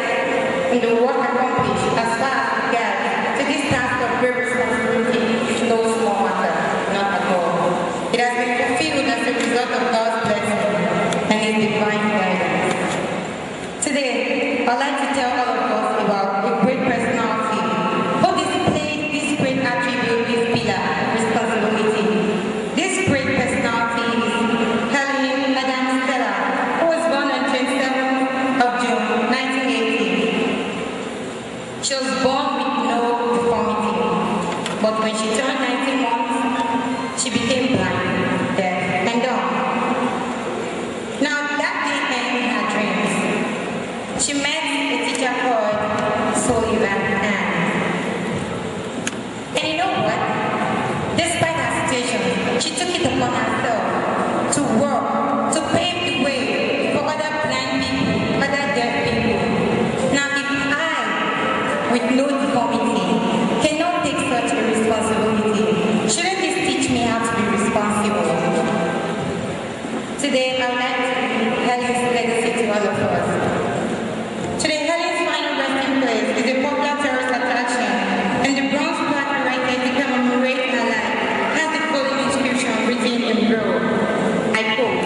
and the work accomplished as far as regards to this task of great responsibility is no small matter, not at all. It has been fulfilled as a result of God's blessing and His divine guidance. Today, I'd like to tell all of us about a great personality who displayed this great attribute, this pillar, responsibility. This great personality is Helen Adams Stella, who was born on 27th of June, 1980. She was born with no deformity, but when she turned 19 months, she became blind, deaf, and dumb. Now that didn't end in her dreams. She met a teacher called Sullivan Ann. And you know what? Despite her situation, she took it upon herself to work, to pave the way for other blind people, other deaf people. Now if I, with no deformity, cannot take such a responsibility, shouldn't this teach me how to be responsible? Today, I would like to read Helen's legacy to all of us. Today, Helen's final resting place is a popular tourist attraction, and the bronze plaque erected to commemorate her life has the following inscription written in braille. I quote,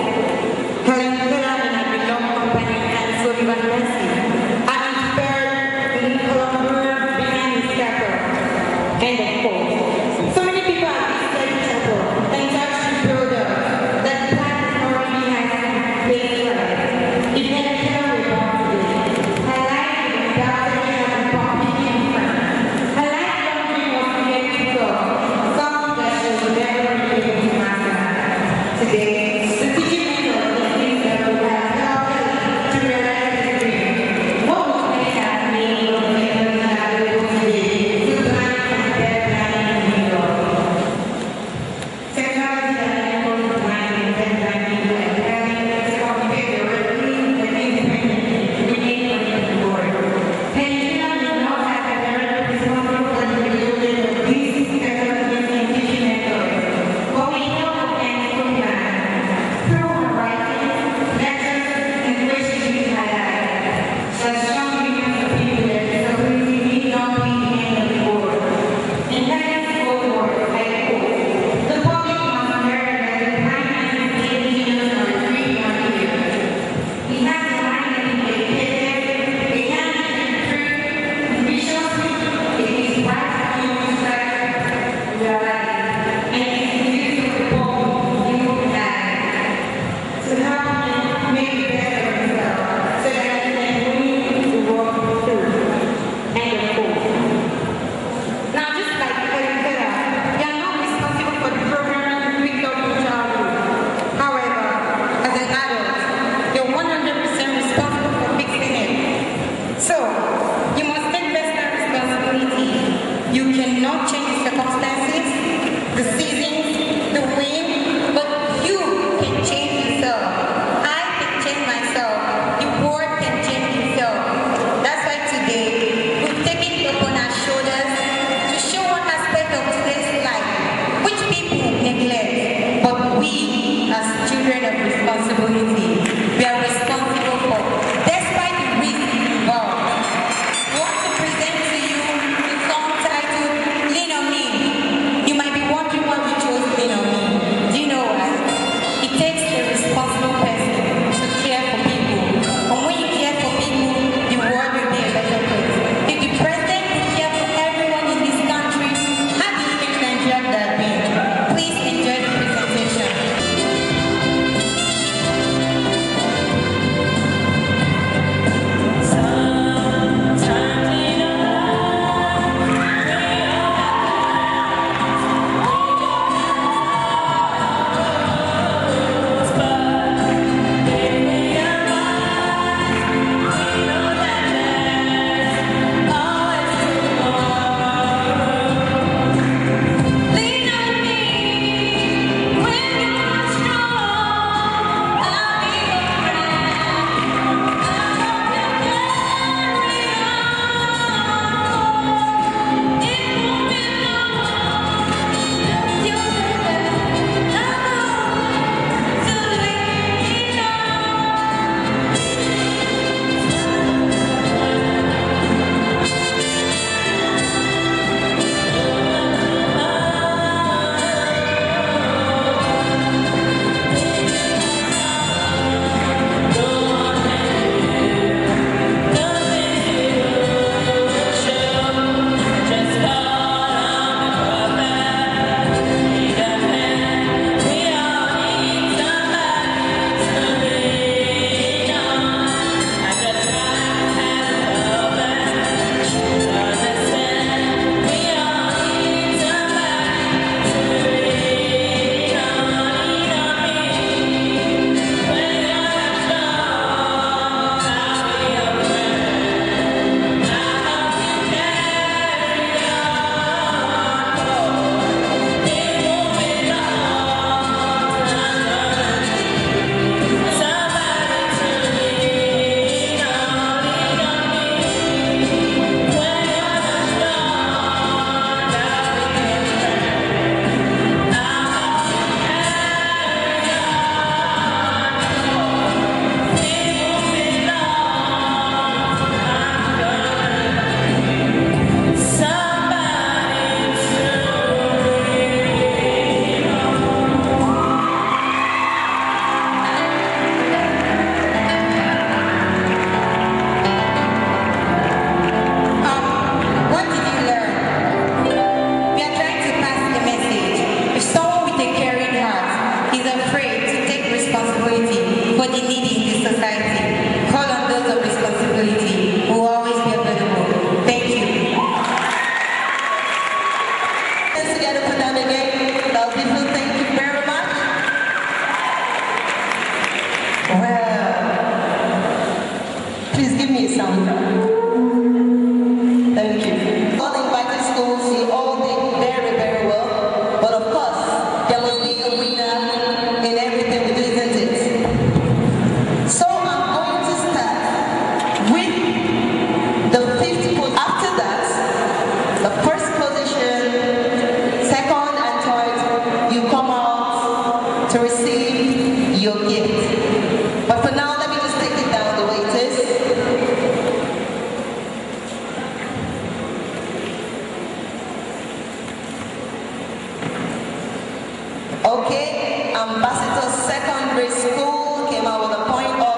Okay, Ambassador Secondary School came out with a point of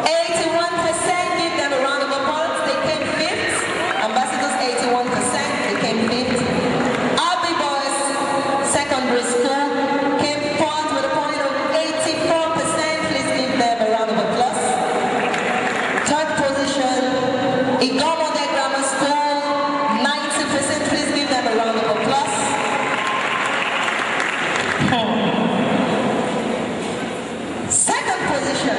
81%. Give them a round of applause. They came fifth. Ambassadors 81%. They came fifth. Abbey Boys Secondary School came fourth with a point of 84%. Please give them a round of applause. Third position, Igomode Grammar School, 90%. Please give them a round of applause. Second position,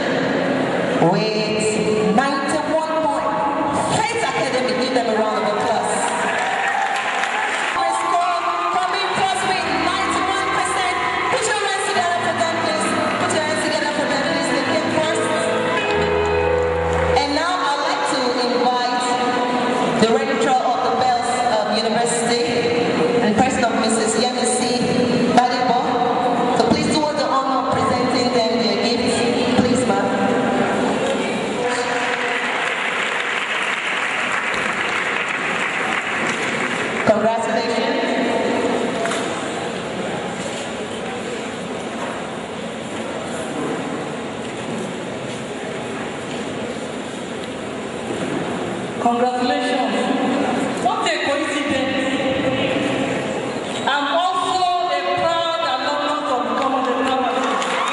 with 91 points, Faith Academy. Give them a round of applause. Coming first with 91%. Put your hands together for them, please. Put your hands together for them, please. They came first. And now I'd like to invite the registrar of the Bells University and person of Mrs. Yemisi Badibo. So please do us the honor of presenting them their gifts. Please, ma'am. Congratulations. Congratulations. What a coincidence. I'm also a proud alumnus of Igomode Grammar School.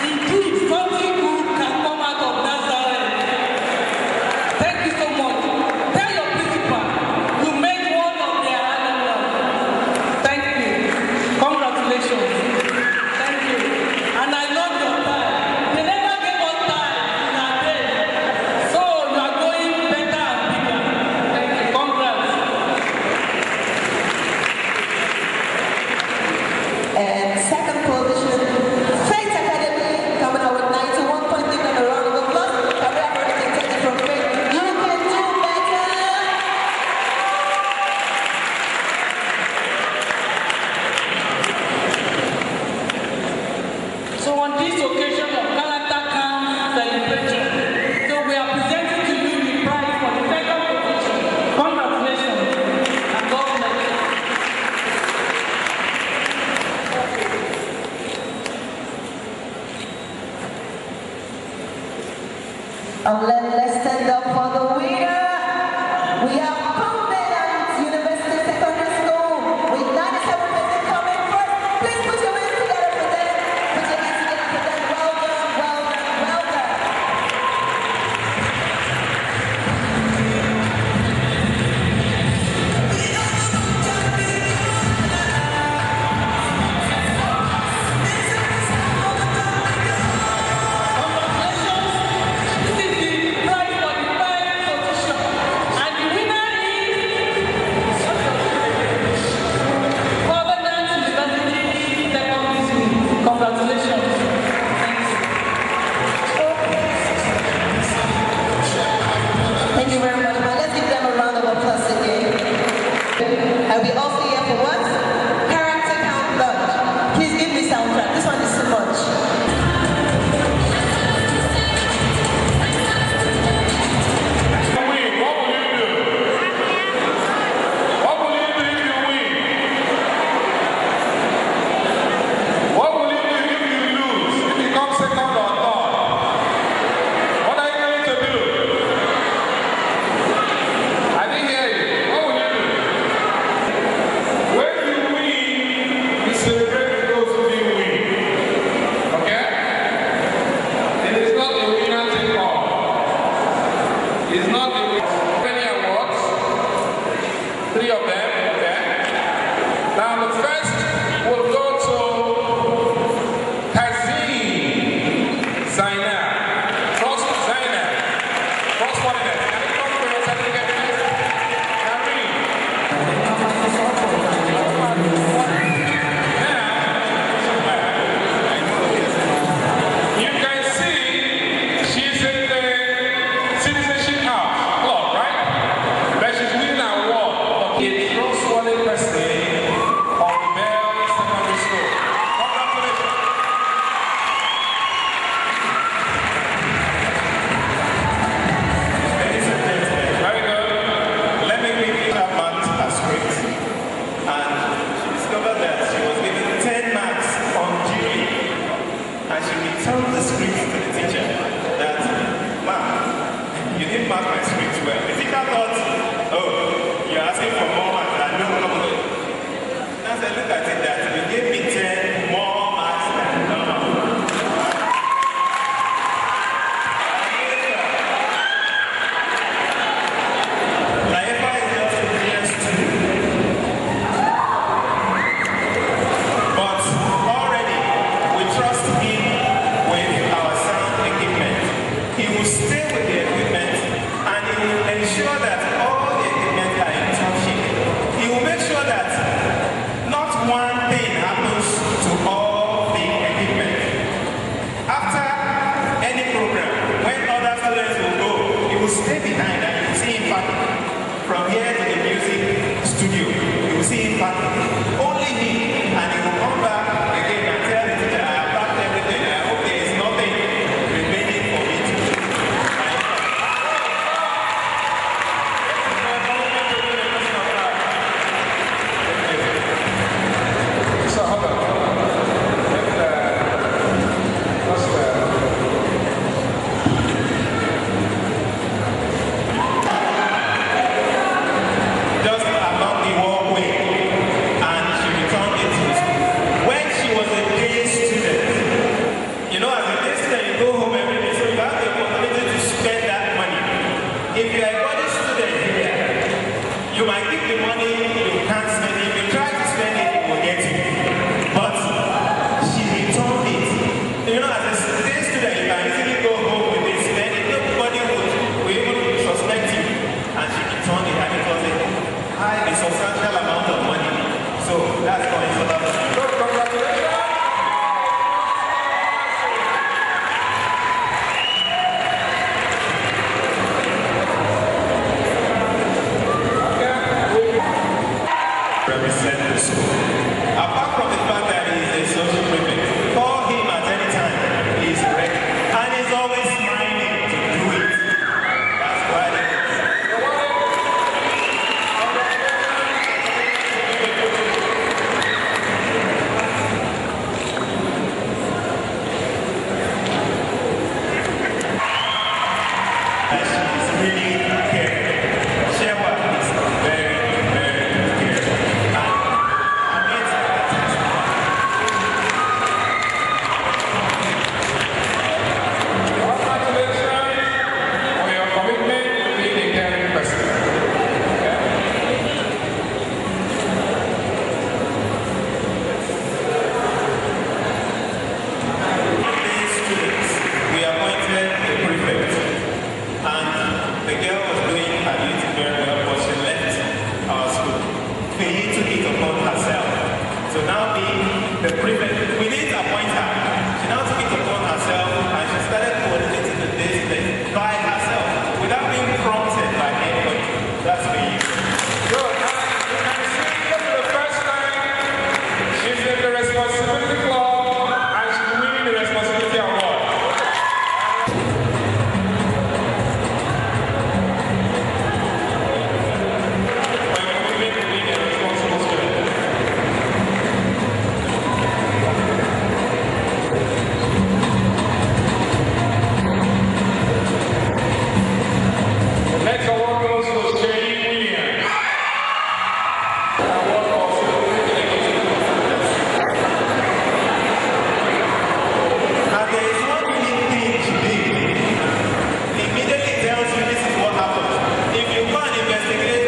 Indeed, something good can come out of Nazareth. Thank you so much. Tell your principal you made one of their alumni. Thank you. Congratulations. Thank you. And I love your time. They never gave us time in our day. So you are going better and bigger. Thank you. Congrats. And second position, Faith Academy, coming out with 91 points. Give them a round of applause. Career already take it from Faith. You can do better. So on this occasion of Character Camp celebration, so we are presenting to you the prize for the second position. Congratulations and God bless you. Let's stand up for the winner. We have Covenant University Secondary School with 97% coming first. Please put your hands together for them. Put your hands together for them. Well done, well done, well done. This is the prize for the third position. And the winner is Covenant University Secondary School. Congratulations. Thank you very much. Now let's give them a round of applause again. And we also here for what? Character Camp Lunch. Please give me soundtrack. This one is too much. Win, what will you do? What will you do if you win? What will you do if you lose? If you come second or third? What are you going to do? I didn't hear you. What will you do? When you win, you celebrate with those who didn't win. Okay? It is not a winner take all. It's not the many awards, 3 of them, okay? Now the first will go to Kazim Zainab. Trust Zainab. Trustworthiness. Can you come for your certificate, please? Karim. Now, you can see she's in the Citizenship House Club, right? But she's winning an award for a trustworthy person of the Bells Secondary School. Congratulations. Ladies and gentlemen, very good. Let me read that month's script. think the money you can't spend it. If you try to spend it, you will get it. But she returned it. You know, as a student, you can easily go home with it, spend it. Nobody will even suspect you. And she returned it, and it was a substantial amount of money. So that's coincidence. So congratulations. Represent the school. Apart from the fact that he is a social prefect, call him at any time. He is ready. And he's always smiling to do it. That's why she's really caring. Shewa is very, very caring. The prefect, we didn't appoint her. She now took it upon herself and she started coordinating the day by herself without being prompted by anybody. That's for you. Good. You can see for the first time she's in the responsibility club and she's winning the responsibility award. Next award goes to Jay Williams. Award goes to Now there is one unique thing she did. He immediately tells you this is what happened. If you go and investigate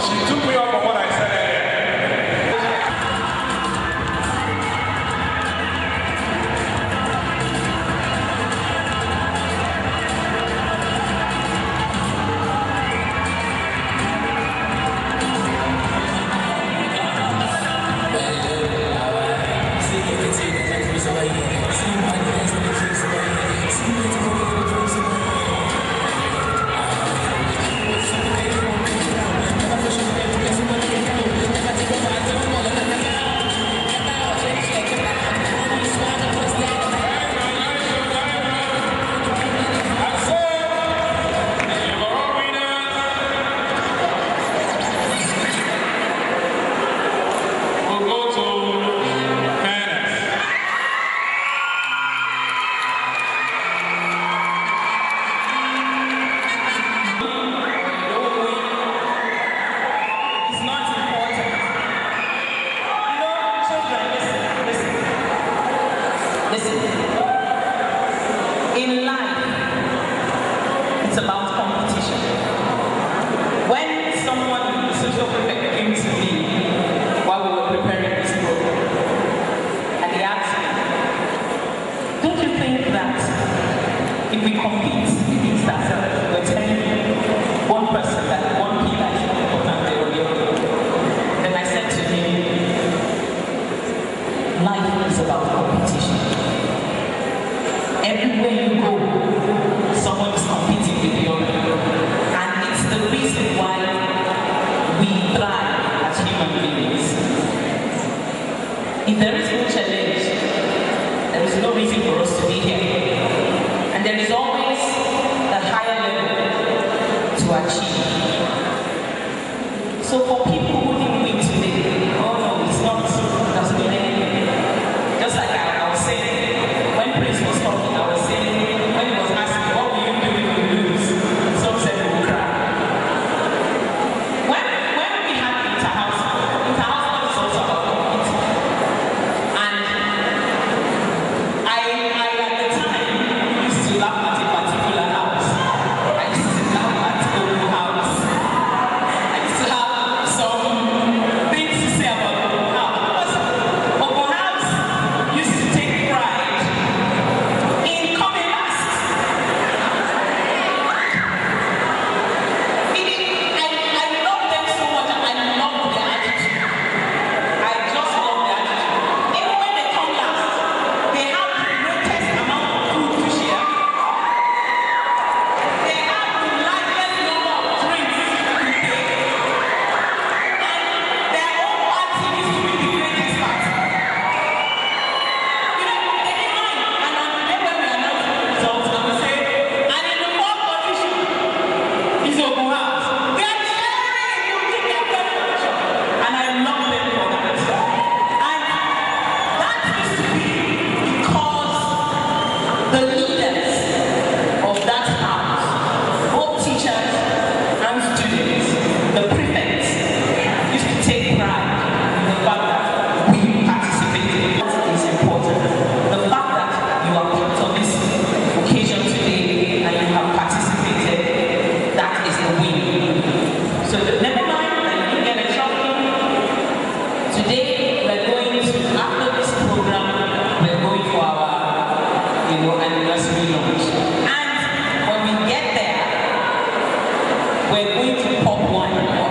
she took me up on what I said earlier. In life, it's about competition. When someone, the social prefect, came to me while we were preparing this program, and he asked me, don't you think that if we compete against ourselves, we're telling one person that one pillar is more important than the other? Then I said to him, life is about competition. Everywhere you go, someone is competing with the other. And it's the reason why we thrive as human beings. If there is no challenge, there is no reason for us to be here. And there is always a higher level to achieve. So for people who didn't win today, oh no, it's not, it doesn't mean anything. Just like I was saying, when Prince was talking, I was saying, when he was asking, what will you do if you lose? Some said we will cry. When we had Interhouse is also about competing. And I at the time used to laugh at a particular point.